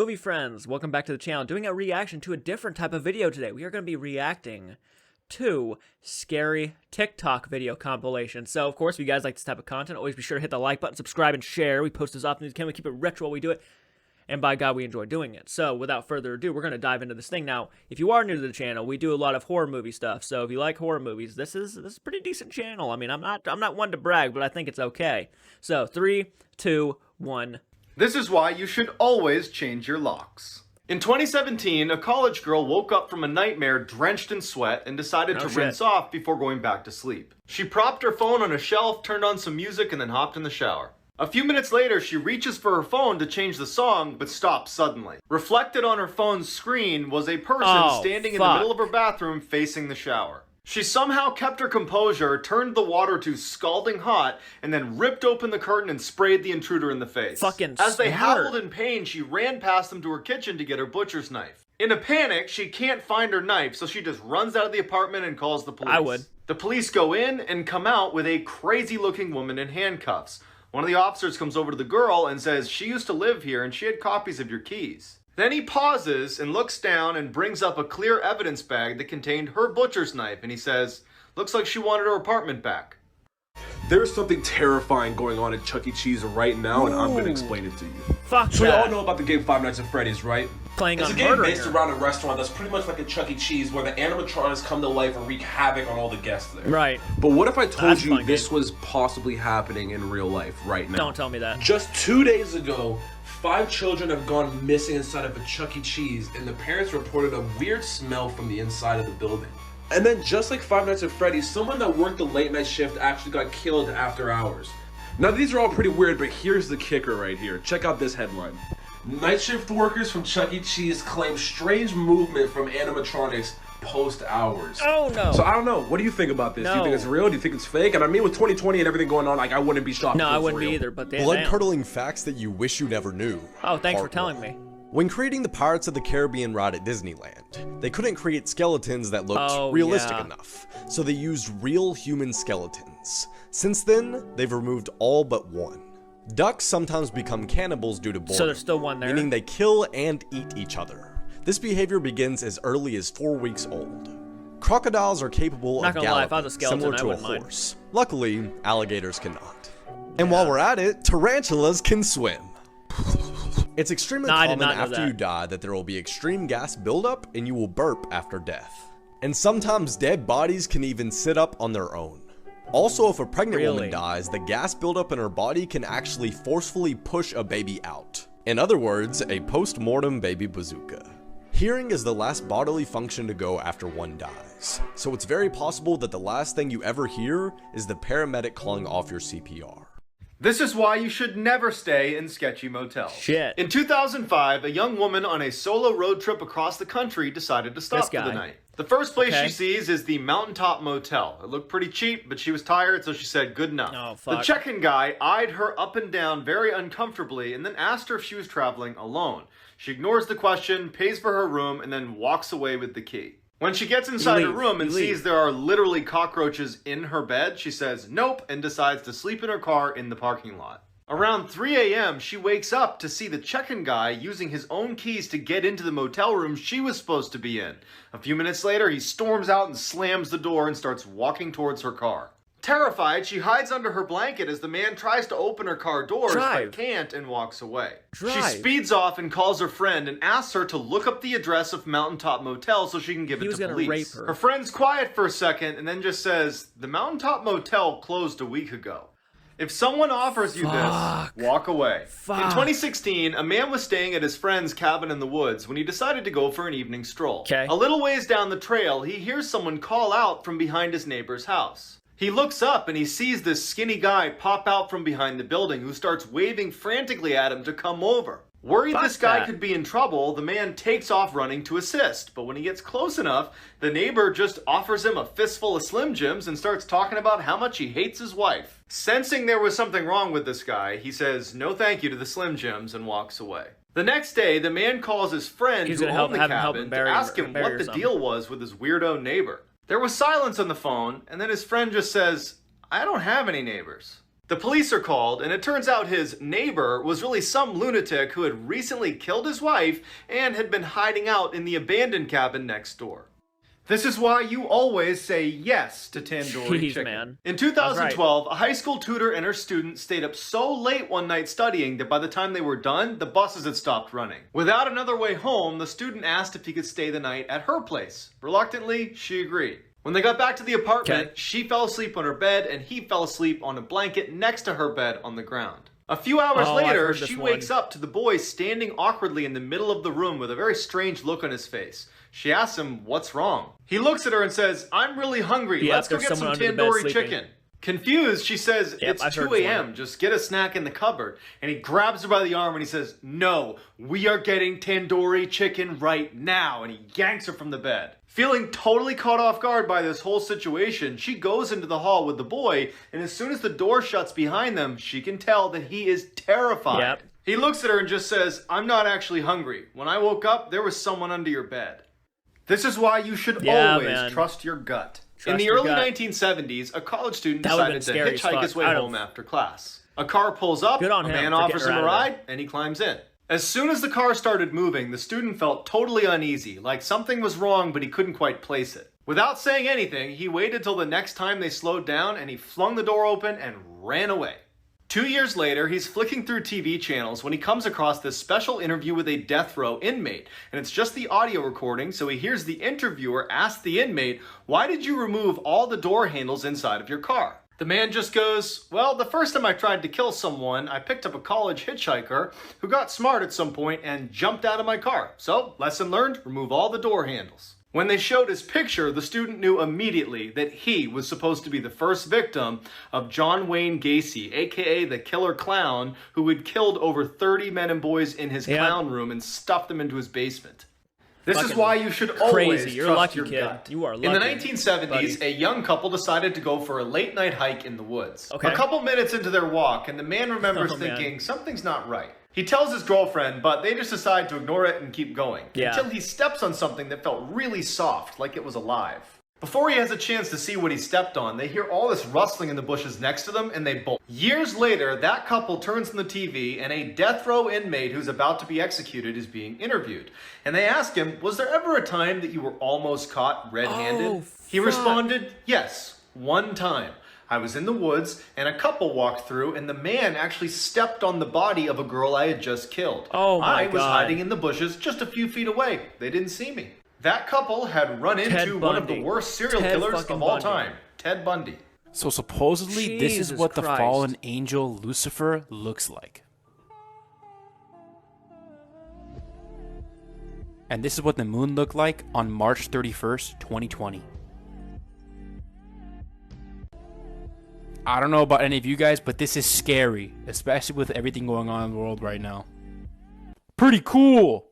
Movie friends, welcome back to the channel. Doing a reaction to a different type of video today. We are going to be reacting to scary TikTok video compilation. So, of course, if you guys like this type of content, always be sure to hit the like button, subscribe, and share. We post as often as we can. We keep it retro while we do it. And by God, we enjoy doing it. So, without further ado, we're going to dive into this thing. Now, if you are new to the channel, we do a lot of horror movie stuff. So, if you like horror movies, this is a pretty decent channel. I mean, I'm not one to brag, but I think it's okay. So, 3, 2, 1. This is why you should always change your locks. In 2017, a college girl woke up from a nightmare drenched in sweat and decided to rinse off before going back to sleep. She propped her phone on a shelf, turned on some music, and then hopped in the shower. A few minutes later, she reaches for her phone to change the song, but stops suddenly. Reflected on her phone's screen was a person standing in the middle of her bathroom facing the shower. She somehow kept her composure, turned the water to scalding hot, and then ripped open the curtain and sprayed the intruder in the face. As they howled in pain, she ran past them to her kitchen to get her butcher's knife. In a panic, she can't find her knife, so she just runs out of the apartment and calls the police. I would. The police go in and come out with a crazy-looking woman in handcuffs. One of the officers comes over to the girl and says she used to live here and she had copies of your keys. Then he pauses and looks down and brings up a clear evidence bag that contained her butcher's knife, and he says, "Looks like she wanted her apartment back." There's something terrifying going on at Chuck E. Cheese right now, and I'm gonna explain it to you. Fuck so that. we all know about the game Five Nights at Freddy's, right? Playing it's on a game based her. around a restaurant that's pretty much like a Chuck E. Cheese, where the animatronics come to life and wreak havoc on all the guests there. Right. But what if I told you this was possibly happening in real life right now? Don't tell me that. Just 2 days ago, 5 children have gone missing inside of a Chuck E. Cheese, and the parents reported a weird smell from the inside of the building. And then, just like Five Nights at Freddy's, someone that worked the late night shift actually got killed after hours. Now, these are all pretty weird, but here's the kicker right here. Check out this headline. Night shift workers from Chuck E. Cheese claim strange movement from animatronics post-hours. Oh, no. So, I don't know. What do you think about this? Do you think it's real? Do you think it's fake? And I mean, with 2020 and everything going on, like, I wouldn't be shocked. No, I wouldn't be either, but blood-curdling facts that you wish you never knew. Oh, thanks for telling me. When creating the Pirates of the Caribbean ride at Disneyland, they couldn't create skeletons that looked realistic enough, so they used real human skeletons. Since then, they've removed all but one. Ducks sometimes become cannibals due to boredom, so there's still one there, meaning they kill and eat each other. This behavior begins as early as 4 weeks old. Crocodiles are capable of galloping, similar to a horse. Luckily, alligators cannot. And while we're at it, tarantulas can swim. It's extremely common after you die that there will be extreme gas buildup and you will burp after death. And sometimes dead bodies can even sit up on their own. Also, if a pregnant woman dies, the gas buildup in her body can actually forcefully push a baby out. In other words, a post-mortem baby bazooka. Hearing is the last bodily function to go after one dies. So it's very possible that the last thing you ever hear is the paramedic calling off your CPR. This is why you should never stay in sketchy motels. Shit. In 2005, a young woman on a solo road trip across the country decided to stop for the night. The first place she sees is the Mountaintop Motel. It looked pretty cheap, but she was tired, so she said good enough. Oh, fuck. The check-in guy eyed her up and down very uncomfortably and then asked her if she was traveling alone. She ignores the question, pays for her room, and then walks away with the key. When she gets inside her room and sees there are literally cockroaches in her bed, she says nope and decides to sleep in her car in the parking lot. Around 3 a.m., she wakes up to see the check-in guy using his own keys to get into the motel room she was supposed to be in. A few minutes later, he storms out and slams the door and starts walking towards her car. Terrified, she hides under her blanket as the man tries to open her car doors but can't and walks away. She speeds off and calls her friend and asks her to look up the address of Mountaintop Motel so she can give it to police. Her friend's quiet for a second and then just says, "The Mountaintop Motel closed a week ago. If someone offers you this, walk away." In 2016, a man was staying at his friend's cabin in the woods when he decided to go for an evening stroll. A little ways down the trail, he hears someone call out from behind his neighbor's house. He looks up and he sees this skinny guy pop out from behind the building who starts waving frantically at him to come over. Worried this guy could be in trouble, the man takes off running to assist. But when he gets close enough, the neighbor just offers him a fistful of Slim Jims and starts talking about how much he hates his wife. Sensing there was something wrong with this guy, he says no thank you to the Slim Jims and walks away. The next day, the man calls his friend who owned the cabin to ask him what the deal was with his weirdo neighbor. There was silence on the phone, and then his friend just says, "I don't have any neighbors." The police are called, and it turns out his neighbor was really some lunatic who had recently killed his wife and had been hiding out in the abandoned cabin next door. This is why you always say yes to tandoori chicken. Man. In 2012, a high school tutor and her student stayed up so late one night studying that by the time they were done, the buses had stopped running. Without another way home, the student asked if he could stay the night at her place. Reluctantly, she agreed. When they got back to the apartment, she fell asleep on her bed and he fell asleep on a blanket next to her bed on the ground. A few hours later, she wakes up to the boy standing awkwardly in the middle of the room with a very strange look on his face. She asks him, "What's wrong?" He looks at her and says, "I'm really hungry. Let's go get some tandoori chicken." Confused, she says, "It's 2 a.m. Just get a snack in the cupboard." And he grabs her by the arm and he says, "No, we are getting tandoori chicken right now." And he yanks her from the bed. Feeling totally caught off guard by this whole situation, she goes into the hall with the boy, and as soon as the door shuts behind them, she can tell that he is terrified. He looks at her and just says, "I'm not actually hungry. When I woke up, there was someone under your bed." This is why you should always trust your gut. In the early 1970s, a college student decided to hitchhike his way home after class. A car pulls up, a man offers him a ride, and he climbs in. As soon as the car started moving, the student felt totally uneasy, like something was wrong but he couldn't quite place it. Without saying anything, he waited till the next time they slowed down and he flung the door open and ran away. 2 years later, he's flicking through TV channels when he comes across this special interview with a death row inmate. And it's just the audio recording, so he hears the interviewer ask the inmate, "Why did you remove all the door handles inside of your car?" The man just goes, "Well, the first time I tried to kill someone, I picked up a college hitchhiker who got smart at some point and jumped out of my car. So, lesson learned, remove all the door handles." When they showed his picture, the student knew immediately that he was supposed to be the first victim of John Wayne Gacy, aka the killer clown, who had killed over 30 men and boys in his clown room and stuffed them into his basement. This is why you should always trust your gut. You are lucky. In the 1970s, a young couple decided to go for a late-night hike in the woods. A couple minutes into their walk, and the man remembers thinking, something's not right. He tells his girlfriend, but they just decide to ignore it and keep going. Until he steps on something that felt really soft, like it was alive. Before he has a chance to see what he stepped on, they hear all this rustling in the bushes next to them, and they bolt. Years later, that couple turns on the TV, and a death row inmate who's about to be executed is being interviewed. And they ask him, "Was there ever a time that you were almost caught red-handed?" He responded, "Yes, one time. I was in the woods, and a couple walked through, and the man actually stepped on the body of a girl I had just killed. I was hiding in the bushes just a few feet away. They didn't see me." That couple had run into one of the worst serial killers of all time, Ted Bundy. So supposedly, this is what the fallen angel Lucifer looks like. And this is what the moon looked like on March 31st, 2020. I don't know about any of you guys, but this is scary, especially with everything going on in the world right now. Pretty cool!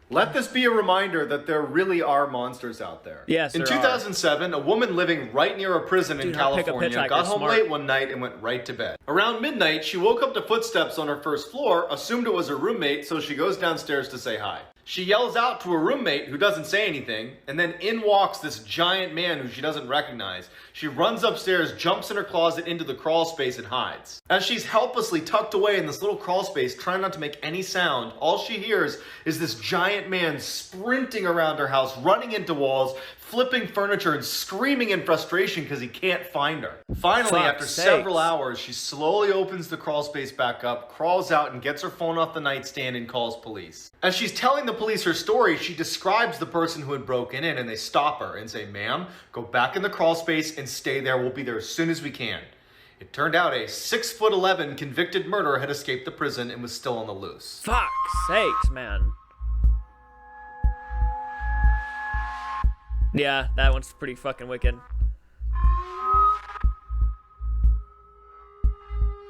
Let this be a reminder that there really are monsters out there. Yes, in 2007, a woman living right near a prison in California got home late one night and went right to bed. Around midnight, she woke up to footsteps on her first floor, assumed it was her roommate, so she goes downstairs to say hi. She yells out to her roommate, who doesn't say anything, and then in walks this giant man who she doesn't recognize. She runs upstairs, jumps in her closet into the crawl space, and hides. As she's helplessly tucked away in this little crawl space, trying not to make any sound, all she hears is this giant man sprinting around her house, running into walls, flipping furniture, and screaming in frustration because he can't find her. Finally, after several hours, she slowly opens the crawl space back up, crawls out, and gets her phone off the nightstand and calls police. As she's telling the police her story, she describes the person who had broken in, and they stop her and say, "Ma'am, go back in the crawl space and stay there. We'll be there as soon as we can." It turned out a 6'11" convicted murderer had escaped the prison and was still on the loose. Fuck's sakes, man. Yeah, that one's pretty fucking wicked.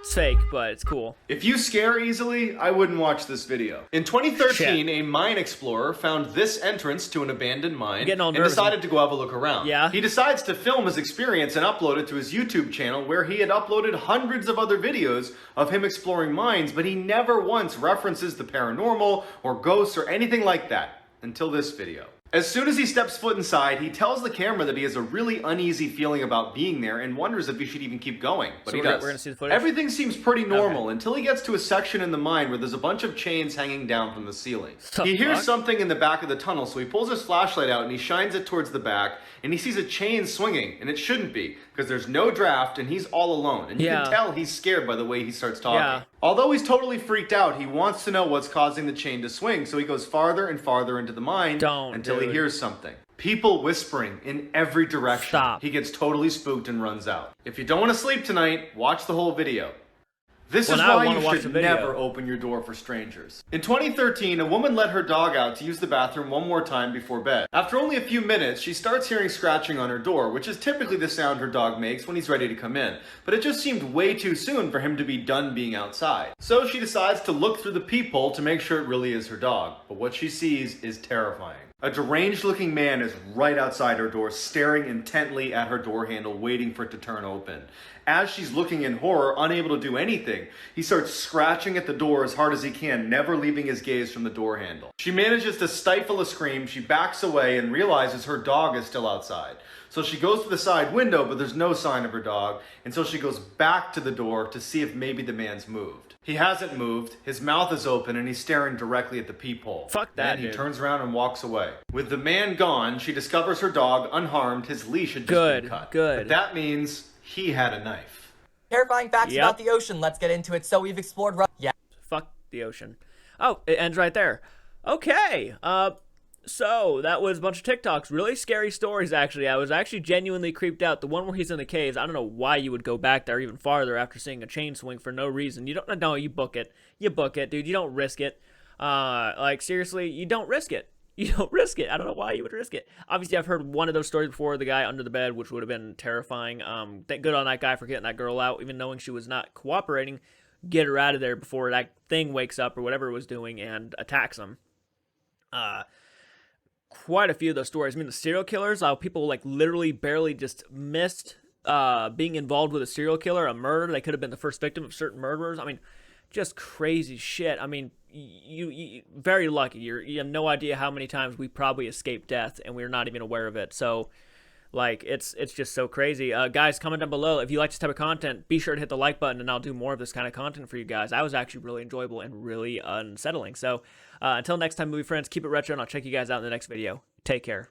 It's fake, but it's cool. If you scare easily, I wouldn't watch this video. In 2013, a mine explorer found this entrance to an abandoned mine and decided to go have a look around. He decides to film his experience and upload it to his YouTube channel, where he had uploaded hundreds of other videos of him exploring mines, but he never once references the paranormal or ghosts or anything like that until this video. As soon as he steps foot inside, he tells the camera that he has a really uneasy feeling about being there and wonders if he should even keep going, but so he we're does. gonna see the footage? Everything seems pretty normal until he gets to a section in the mine where there's a bunch of chains hanging down from the ceiling. He hears something in the back of the tunnel, so he pulls his flashlight out and he shines it towards the back, and he sees a chain swinging, and it shouldn't be, because there's no draft and he's all alone, and you can tell he's scared by the way he starts talking. Yeah. Although he's totally freaked out, he wants to know what's causing the chain to swing, so he goes farther and farther into the mine until he hears something. People whispering in every direction. Stop. He gets totally spooked and runs out. If you don't want to sleep tonight, watch the whole video. This is why you should never open your door for strangers. In 2013, a woman let her dog out to use the bathroom one more time before bed. After only a few minutes, she starts hearing scratching on her door, which is typically the sound her dog makes when he's ready to come in. But it just seemed way too soon for him to be done being outside. So she decides to look through the peephole to make sure it really is her dog. But what she sees is terrifying. A deranged-looking man is right outside her door, staring intently at her door handle, waiting for it to turn open. As she's looking in horror, unable to do anything, he starts scratching at the door as hard as he can, never leaving his gaze from the door handle. She manages to stifle a scream, she backs away and realizes her dog is still outside. So she goes to the side window, but there's no sign of her dog, and so she goes back to the door to see if maybe the man's moved. He hasn't moved, his mouth is open, and he's staring directly at the peephole. Fuck that, Then he turns around and walks away. With the man gone, she discovers her dog unharmed, his leash had just been cut. But that means he had a knife. Terrifying facts about the ocean. Let's get into it. So we've explored... Fuck the ocean. Oh, it ends right there. Okay. So that was a bunch of TikToks. Really scary stories, actually. I was actually genuinely creeped out. The one where he's in the caves, I don't know why you would go back there even farther after seeing a chain swing for no reason. You don't know. You book it. You book it, dude. You don't risk it. Like, seriously, you don't risk it. You don't risk it. I don't know why you would risk it. Obviously, I've heard one of those stories before, the guy under the bed, which would have been terrifying. Thank good on that guy for getting that girl out, even knowing she was not cooperating. Get her out of there before that thing wakes up or whatever it was doing and attacks him. Quite a few of those stories. I mean, the serial killers, how people like literally barely just missed being involved with a serial killer, a murder. They could have been the first victim of certain murderers. I mean, just crazy shit. I mean, you very lucky. You have no idea how many times we probably escaped death and we're not even aware of it. So, like, it's just so crazy. Guys, comment down below if you like this type of content. Be sure to hit the like button, and I'll do more of this kind of content for you guys. That was actually really enjoyable and really unsettling. So, until next time, movie friends, keep it retro, and I'll check you guys out in the next video. Take care.